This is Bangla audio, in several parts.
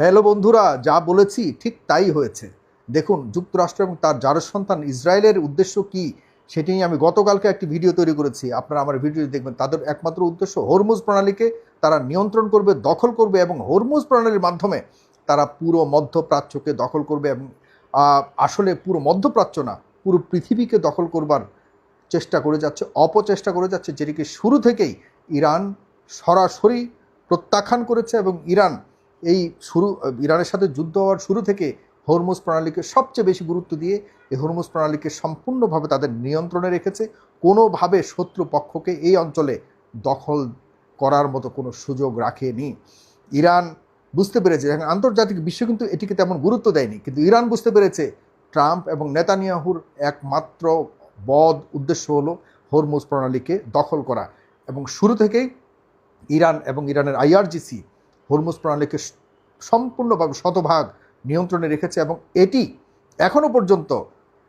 হ্যালো বন্ধুরা, যা বলেছি ঠিক তাই হয়েছে। দেখুন, যুক্তরাষ্ট্র এবং তার জারজ সন্তান ইসরায়েলের উদ্দেশ্য কি সেটি নিয়ে আমি গতকালকে একটি ভিডিও তৈরি করেছি। আপনারা আমার ভিডিও দেখবেন। তাদের একমাত্র উদ্দেশ্য হরমুজ প্রণালীকে তারা নিয়ন্ত্রণ করবে, দখল করবে এবং হরমুজ প্রণালীর মাধ্যমে তারা পুরো মধ্যপ্রাচ্যকে দখল করবে এবং আসলে পুরো মধ্যপ্রাচ্য না, পুরো পৃথিবীকে দখল করবার চেষ্টা করে যাচ্ছে, অপচেষ্টা করে যাচ্ছে, যেটিকে শুরু থেকেই ইরান সরাসরি প্রত্যাখ্যান করেছে। এবং ইরানের সাথে যুদ্ধ হওয়ার শুরু থেকে হরমুজ প্রণালীকে সবচেয়ে বেশি গুরুত্ব দিয়ে এই হরমুজ প্রণালীকে সম্পূর্ণভাবে তাদের নিয়ন্ত্রণে রেখেছে। কোনোভাবে শত্রু পক্ষকে এই অঞ্চলে দখল করার মতো কোনো সুযোগ রাখেনি। ইরান বুঝতে পেরেছে, আন্তর্জাতিক বিশ্ব কিন্তু এটিকে তেমন গুরুত্ব দেয়নি, কিন্তু ইরান বুঝতে পেরেছে ট্রাম্প এবং নেতানিয়াহুর একমাত্র বদ উদ্দেশ্য হলো হরমুজ প্রণালীকে দখল করা। এবং শুরু থেকেই ইরান এবং ইরানের আইআরজিসি হরমুজ প্রণালীকে সম্পূর্ণভাবে শতভাগ নিয়ন্ত্রণে রেখেছে। এবং এটি এখনও পর্যন্ত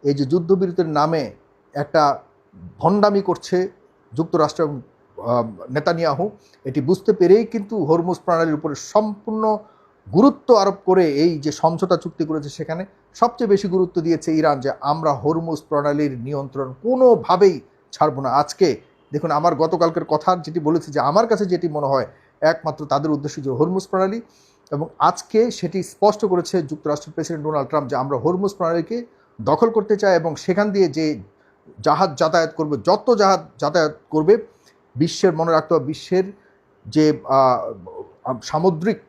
এই যে যুদ্ধবিরতির নামে একটা ভণ্ডামি করছে যুক্তরাষ্ট্র এবং নেতানিয়াহু, এটি বুঝতে পেরেই কিন্তু হরমুজ প্রণালীর উপরে সম্পূর্ণ গুরুত্ব আরোপ করে এই যে সমঝোতা চুক্তি করেছে সেখানে সবচেয়ে বেশি গুরুত্ব দিয়েছে ইরান, যে আমরা হরমুজ প্রণালীর নিয়ন্ত্রণ কোনোভাবেই ছাড়বো না। আজকে দেখুন, আমার গতকালকের কথা যেটি বলেছি, যে আমার কাছে যেটি মনে হয় একমাত্র তাদের উদ্দেশ্য যে হরমুজ প্রণালী, এবং আজকে সেটি স্পষ্ট করেছে যুক্তরাষ্ট্রের প্রেসিডেন্ট ডোনাল্ড ট্রাম্প, যে আমরা হরমুজ প্রণালীকে দখল করতে চাই এবং সেখান দিয়ে যে জাহাজ যাতায়াত করবে, যত জাহাজ যাতায়াত করবে, বিশ্বের মনে রাখতে হবে, বিশ্বের যে সামুদ্রিক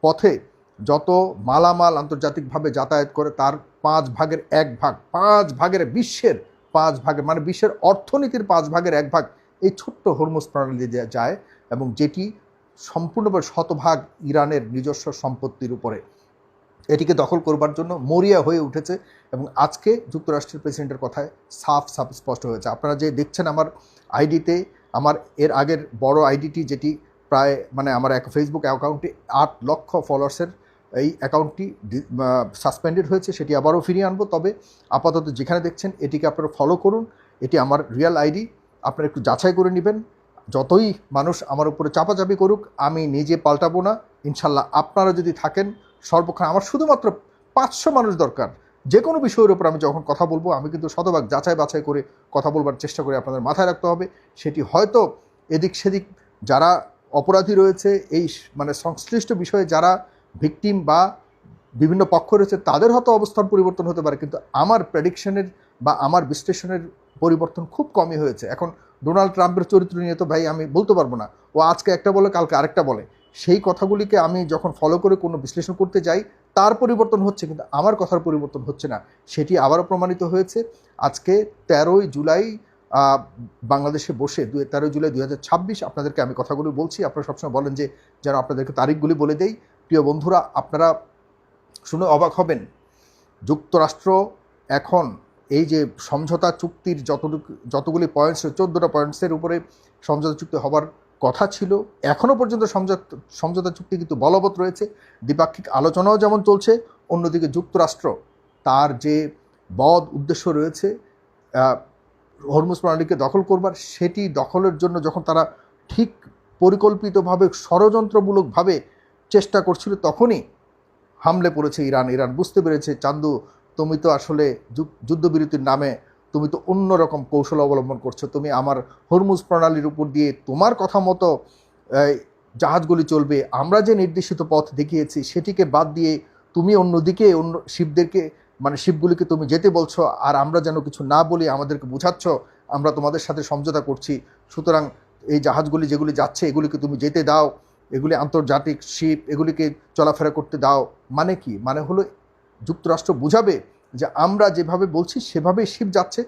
পথে যত মালামাল আন্তর্জাতিকভাবে যাতায়াত করে তার 1/5 বিশ্বের 5 ভাগের, মানে বিশ্বের অর্থনীতির 1/5 এই ছোট্ট হরমুজ প্রণালী দিয়ে যায়, এবং যেটি সম্পূর্ণভাবে শতভাগ ইরানের নিজস্ব সম্পত্তির উপরে। এটিকে দখল করবার জন্য মরিয়া হয়ে উঠেছে। এবং আজকে যুক্তরাষ্ট্রের প্রেসিডেন্টের কথায় সাফ স্পষ্ট হয়েছে। আপনারা যে দেখছেন আমার আইডিতে, আমার এর আগের বড় আইডিটি, যেটি প্রায় আমার ফেসবুক অ্যাকাউন্টে 8 লক্ষ ফলোয়ার্সের, এই অ্যাকাউন্টটি সাসপেন্ডেড হয়েছে, সেটি আবারও ফিরিয়ে আনবো। তবে আপাতত যেখানে দেখছেন এটিকে আপনারা ফলো করুন, এটি আমার রিয়েল আইডি। আপনারা একটু যাচাই করে নেবেন। যতই মানুষ আমার উপরে চাপাচাপি করুক, আমি নিজে পাল্টাবো না ইনশাল্লাহ। আপনারা যদি থাকেন, সর্বক্ষণ আমার শুধুমাত্র 500 মানুষ দরকার। যে কোনো বিষয়ের উপর আমি যখন কথা বলবো, আমি কিন্তু শতভাগ যাচাই বাছাই করে কথা বলবার চেষ্টা করে, আপনাদের মাথায় রাখতে হবে। সেটি হয়তো এদিক সেদিক যারা অপরাধী রয়েছে, এই সংশ্লিষ্ট বিষয়ে যারা ভিকটিম বা বিভিন্ন পক্ষ রয়েছে, তাদের হয়তো অবস্থান পরিবর্তন হতে পারে, কিন্তু আমার প্রেডিকশনের বা আমার বিশ্লেষণের পরিবর্তন খুব কমই হয়েছে। এখন ডোনাল্ড ট্রাম্পের চরিত্র নিয়ে তো ভাই আমি বলতে পারবো না, ও আজকে একটা বলে কালকে আরেকটা বলে। সেই কথাগুলিকে আমি যখন ফলো করে কোনো বিশ্লেষণ করতে যাই, তার পরিবর্তন হচ্ছে, কিন্তু আমার কথার পরিবর্তন হচ্ছে না। সেটি আবারও প্রমাণিত হয়েছে আজকে 13ই জুলাই বাংলাদেশে বসে 13ই জুলাই 2026 আপনাদেরকে আমি কথাগুলি বলছি। আপনারা সবসময় বলেন যে যেন আপনাদেরকে তারিখগুলি বলে দেই। প্রিয় বন্ধুরা, আপনারা শুনে অবাক হবেন, যুক্তরাষ্ট্র এখন এই যে সমঝোতা চুক্তির যতগুলি পয়েন্টস, 14টা পয়েন্টসের উপরে সমঝোতা চুক্তি হবার কথা ছিল, এখনও পর্যন্ত সমঝোতা চুক্তি কিন্তু বলবৎ রয়েছে। দ্বিপাক্ষিক আলোচনাও যেমন চলছে, অন্যদিকে যুক্তরাষ্ট্র তার যে বদ উদ্দেশ্য রয়েছে হরমুজ প্রণালীকে দখল করবার, সেটি দখলের জন্য যখন তারা ঠিক পরিকল্পিতভাবে ষড়যন্ত্রমূলকভাবে চেষ্টা করছিল, তখনই হামলে পড়েছে ইরান। ইরান বুঝতে পেরেছে, চান্দু তুমি তো আসলে যুদ্ধবিরতির নামে তুমি তো অন্যরকম কৌশল অবলম্বন করছো। তুমি আমার হরমুজ প্রণালীর উপর দিয়ে তোমার কথা মতো জাহাজগুলি চলবে, আমরা যে নির্দেশিত পথ দেখিয়েছি সেটিকে বাদ দিয়ে তুমি অন্যদিকে অন্য শিপগুলিকে তুমি যেতে বলছো, আর আমরা যেন কিছু না বলি আমাদেরকে বোঝাচ্ছ আমরা তোমাদের সাথে সমঝোতা করছি। সুতরাং এই জাহাজগুলি যেগুলি যাচ্ছে এগুলিকে তুমি যেতে দাও, এগুলি আন্তর্জাতিক শিপ, এগুলিকে চলাফেরা করতে দাও। মানে কি? মানে হলো যুক্তরাষ্ট্র বুঝাবে যে আমরা যেভাবে বলছি সেভাবেই শিপ যাচ্ছে,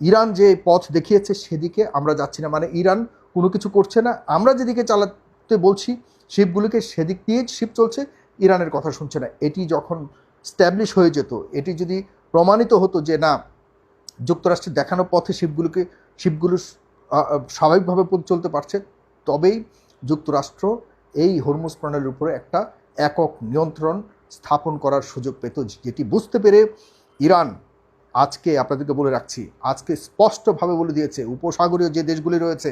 ইরান যে পথ দেখিয়েছে সেদিকে আমরা যাচ্ছি না। মানে ইরান কোনো কিছু করছে না, আমরা যেদিকে চালাতে বলছি শিপগুলিকে সেদিক দিয়ে শিপ চলছে, ইরানের কথা শুনছে না। এটি যখন স্ট্যাবলিশ হয়ে যেত, এটি যদি প্রমাণিত হতো যে না, যুক্তরাষ্ট্রের দেখানো পথে শিপগুলো স্বাভাবিকভাবে চলতে পারছে, তবেই যুক্তরাষ্ট্র এই হরমুজ প্রণালীর উপরে একটা একক নিয়ন্ত্রণ স্থাপন করার সুযোগ পেত, যেটি বুঝতে পেরে ইরান আজকে, আপনাদেরকে বলে রাখছি, আজকে স্পষ্টভাবে বলে দিয়েছে, উপসাগরীয় যে দেশগুলি রয়েছে,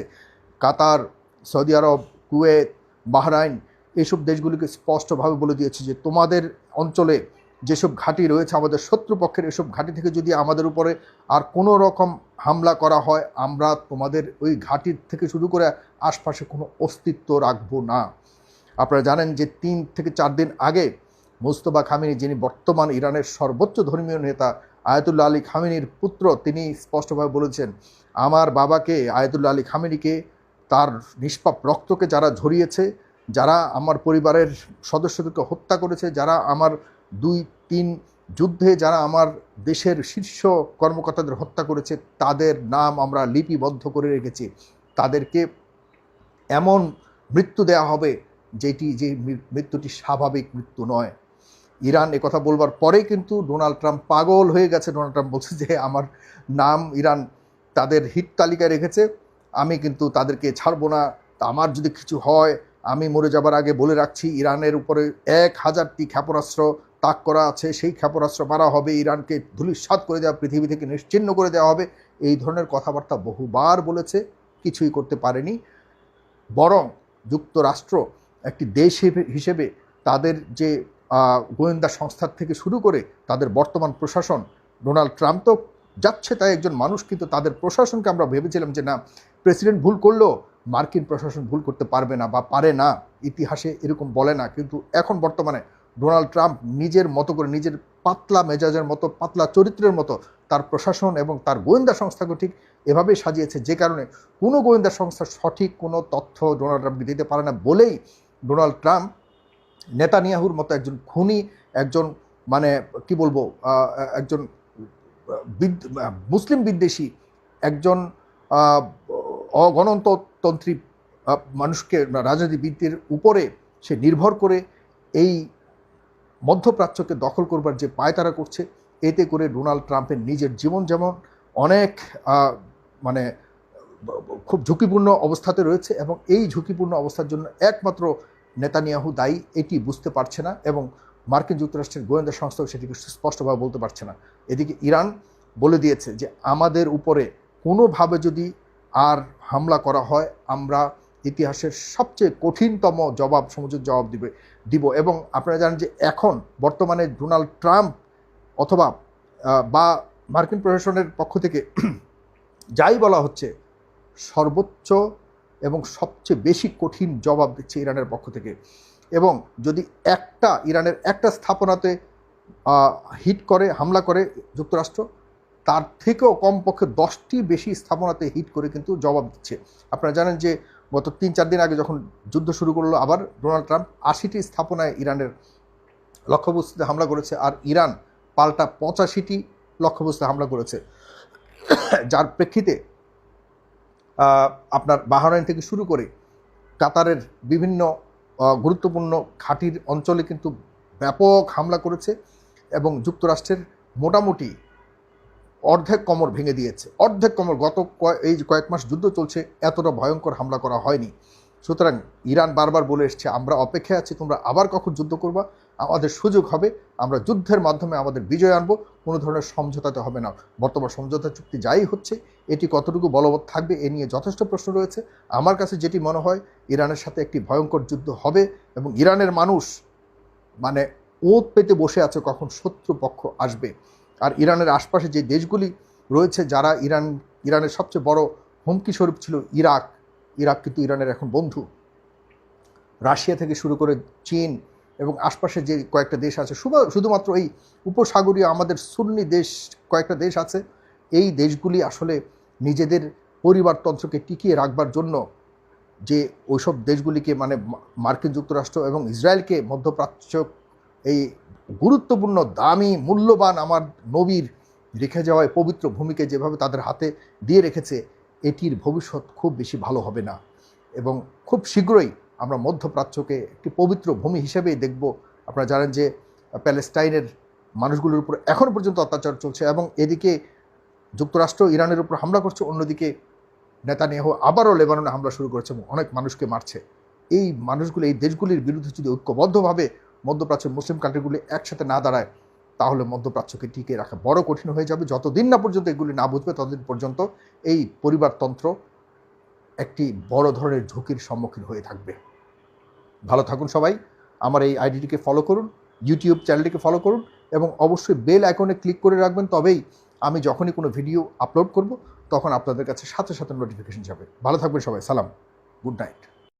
কাতার, সৌদি আরব, কুয়েত, বাহরাইন, এইসব দেশগুলিকে স্পষ্টভাবে বলে দিয়েছে যে তোমাদের অঞ্চলে যেসব ঘাঁটি রয়েছে আমাদের শত্রুপক্ষের, এসব ঘাঁটি থেকে যদি আমাদের উপরে আর কোনো রকম হামলা করা হয়, আমরা তোমাদের ওই ঘাঁটির থেকে শুরু করে আশপাশে কোনো অস্তিত্ব রাখবো না। আপনারা জানেন যে 3 থেকে 4 দিন আগে মুস্তফা খামেনি, যিনি বর্তমান ইরানের সর্বোচ্চ ধর্মীয় নেতা আয়াতুল্লাহ আলী খামেনির পুত্র, তিনি স্পষ্টভাবে বলেছেন, আমার বাবাকে, আয়াতুল্লাহ আলী খামেনিকে, তার নিষ্পাপ রক্তকে যারা ঝরিয়েছে, যারা আমার পরিবারের সদস্যদেরকে হত্যা করেছে, যারা আমার 2-3 যুদ্ধে যারা আমার দেশের শীর্ষ কর্মকর্তাদের হত্যা করেছে, তাদের নাম আমরা লিপিবদ্ধ করে রেখেছি। তাদেরকে এমন মৃত্যু দেয়া হবে যে মৃত্যুটি স্বাভাবিক মৃত্যু নয়। ইরান একথা বলবার পরেই কিন্তু ডোনাল্ড ট্রাম্প পাগল হয়ে গেছে। ডোনাল্ড ট্রাম্প বলছে যে আমার নাম ইরান তাদের হিট তালিকায় রেখেছে, আমি কিন্তু তাদেরকে ছাড়বো না। তা আমার যদি কিছু হয়, আমি মরে যাবার আগে বলে রাখছি, ইরানের উপরে 1000টি ক্ষেপণাস্ত্র তাক করা আছে, সেই ক্ষেপণাস্ত্র মারা হবে, ইরানকে ধূলিসাৎ করে দেওয়া, পৃথিবী থেকে নিশ্চিহ্ন করে দেওয়া হবে। এই ধরনের কথাবার্তা বহুবার বলেছে, কিছুই করতে পারেনি। বরং যুক্তরাষ্ট্র একটি দেশ হিসেবে তাদের যে গোয়েন্দা সংস্থার থেকে শুরু করে তাদের বর্তমান প্রশাসন, ডোনাল্ড ট্রাম্প তো যাচ্ছে তাই একজন মানুষ, কিন্তু তাদের প্রশাসনকে আমরা ভেবেছিলাম যে না, প্রেসিডেন্ট ভুল করলেও মার্কিন প্রশাসন ভুল করতে পারবে না বা পারে না, ইতিহাসে এরকম বলে না। কিন্তু এখন বর্তমানে ডোনাল্ড ট্রাম্প নিজের মতো করে, নিজের পাতলা মেজাজের মতো, পাতলা চরিত্রের মতো তার প্রশাসন এবং তার গোয়েন্দা সংস্থাকে ঠিক এভাবেই সাজিয়েছে, যে কারণে কোনো গোয়েন্দা সংস্থা সঠিক কোনো তথ্য ডোনাল্ড ট্রাম্পকে দিতে পারে না বলেই ডোনাল্ড ট্রাম্প নেতানিয়াহুর মতো একজন খুনি, একজন মানে কি বলবো, একজন মুসলিম বিদ্বেষী, একজন অগণতন্ত্রী মানুষকে, রাজনীতিবিদদের উপরে সে নির্ভর করে এই মধ্যপ্রাচ্যকে দখল করবার যে পায়তারা করছে, এতে করে ডোনাল্ড ট্রাম্পের নিজের জীবন যেমন অনেক মানে খুব ঝুঁকিপূর্ণ অবস্থাতে রয়েছে, এবং এই ঝুঁকিপূর্ণ অবস্থার জন্য একমাত্র নেতানিয়াহু দায়ী, এটি বুঝতে পারছে না, এবং মার্কিন যুক্তরাষ্ট্রের গোয়েন্দা সংস্থাও সেটিকে স্পষ্টভাবে বলতে পারছে না। এদিকে ইরান বলে দিয়েছে যে আমাদের উপরে কোনোভাবে যদি আর হামলা করা হয়, আমরা ইতিহাসের সবচেয়ে কঠিনতম সমুচিত জবাব দিব। এবং আপনারা জানেন যে এখন বর্তমানে ডোনাল্ড ট্রাম্প অথবা বা মার্কিন প্রশাসনের পক্ষ থেকে যাই বলা হচ্ছে, সর্বোচ্চ এবং সবচেয়ে বেশি কঠিন জবাব দিচ্ছে ইরানের পক্ষ থেকে। এবং যদি ইরানের একটা স্থাপনাতে হিট করে, হামলা করে যুক্তরাষ্ট্র, তার থেকেও কমপক্ষে 10টি বেশি স্থাপনাতে হিট করে কিন্তু জবাব দিচ্ছে। আপনারা জানেন যে গত 3-4 দিন আগে যখন যুদ্ধ শুরু করলো আবার ডোনাল্ড ট্রাম্প, 80টি স্থাপনায় ইরানের লক্ষ্যবস্তুতে হামলা করেছে, আর ইরান পাল্টা 85টি লক্ষ্যবস্তুতে হামলা করেছে, যার প্রেক্ষিতে আপনার বাহরাইন থেকে শুরু করে কাতারের বিভিন্ন গুরুত্বপূর্ণ ঘাঁটির অঞ্চলে কিন্তু ব্যাপক হামলা করেছে, এবং যুক্তরাষ্ট্রের মোটামুটি অর্ধেক কোমর ভেঙে দিয়েছে। অর্ধেক কোমর, এই কয়েক মাস যুদ্ধ চলছে, এতটা ভয়ঙ্কর হামলা করা হয়নি। সুতরাং ইরান বারবার বলে এসছে, আমরা অপেক্ষায় আছি, তোমরা আবার কখন যুদ্ধ করবা, আমাদের সুযোগ হবে, আমরা যুদ্ধের মাধ্যমে আমাদের বিজয় আনবো, কোনো ধরনের সমঝোতাতে হবে না। বর্তমান সমঝোতা চুক্তি যাই হচ্ছে, এটি কতটুকু বলবৎ থাকবে এ নিয়ে যথেষ্ট প্রশ্ন রয়েছে। আমার কাছে যেটি মনে হয়, ইরানের সাথে একটি ভয়ঙ্কর যুদ্ধ হবে, এবং ইরানের মানুষ মানে ওত পেতে বসে আছে কখন শত্রুপক্ষ আসবে। আর ইরানের আশপাশে যে দেশগুলি রয়েছে, যারা ইরানের সবচেয়ে বড় হুমকি স্বরূপ ছিল, ইরাক কিন্তু ইরানের এখন বন্ধু। রাশিয়া থেকে শুরু করে চীন এবং আশপাশে যে কয়েকটা দেশ আছে, শুধুমাত্র এই উপসাগরীয় আমাদের সুন্নি দেশ কয়েকটা দেশ আছে, এই দেশগুলি আসলে নিজেদের পরিবারতন্ত্রকে টিকিয়ে রাখবার জন্য যে ওইসব দেশগুলিকে, মানে মার্কিন যুক্তরাষ্ট্র এবং ইসরায়েলকে, মধ্যপ্রাচ্য এই গুরুত্বপূর্ণ, দামি, মূল্যবান আমার নবীর রেখে যাওয়ায় পবিত্র ভূমিকে যেভাবে তাদের হাতে দিয়ে রেখেছে, এটির ভবিষ্যৎ খুব বেশি ভালো হবে না। এবং খুব শীঘ্রই আমরা মধ্যপ্রাচ্যকে একটি পবিত্র ভূমি হিসেবেই দেখব। আপনারা জানেন যে প্যালেস্টাইনের মানুষগুলোর উপর এখনও পর্যন্ত অত্যাচার চলছে, এবং এদিকে যুক্তরাষ্ট্র ইরানের উপর হামলা করছে, অন্যদিকে নেতানিয়াহু আবারও লেবাননে হামলা শুরু করেছে এবং অনেক মানুষকে মারছে। এই মানুষগুলো, এই দেশগুলির বিরুদ্ধে যদি ঐক্যবদ্ধভাবে মধ্যপ্রাচ্যের মুসলিম কান্ট্রিগুলি একসাথে না দাঁড়ায়, তাহলে মধ্যপ্রাচ্যকে টিকিয়ে রাখা বড় কঠিন হয়ে যাবে। যতদিন না পর্যন্ত এগুলি না বুঝবে, ততদিন পর্যন্ত এই পরিবারতন্ত্র একটি বড় ধরনের ঝুঁকির সম্মুখীন হয়ে থাকবে। ভালো থাকুন সবাই। আমার এই আইডিটিকে ফলো করুন, ইউটিউব চ্যানেলটিকে ফলো করুন এবং অবশ্যই বেল আইকনে ক্লিক করে রাখবেন। তবেই আমি যখনই কোনো ভিডিও আপলোড করব তখন আপনাদের কাছে সাথে সাথে নোটিফিকেশন যাবে। ভালো থাকবেন সবাই। সালাম, গুড নাইট।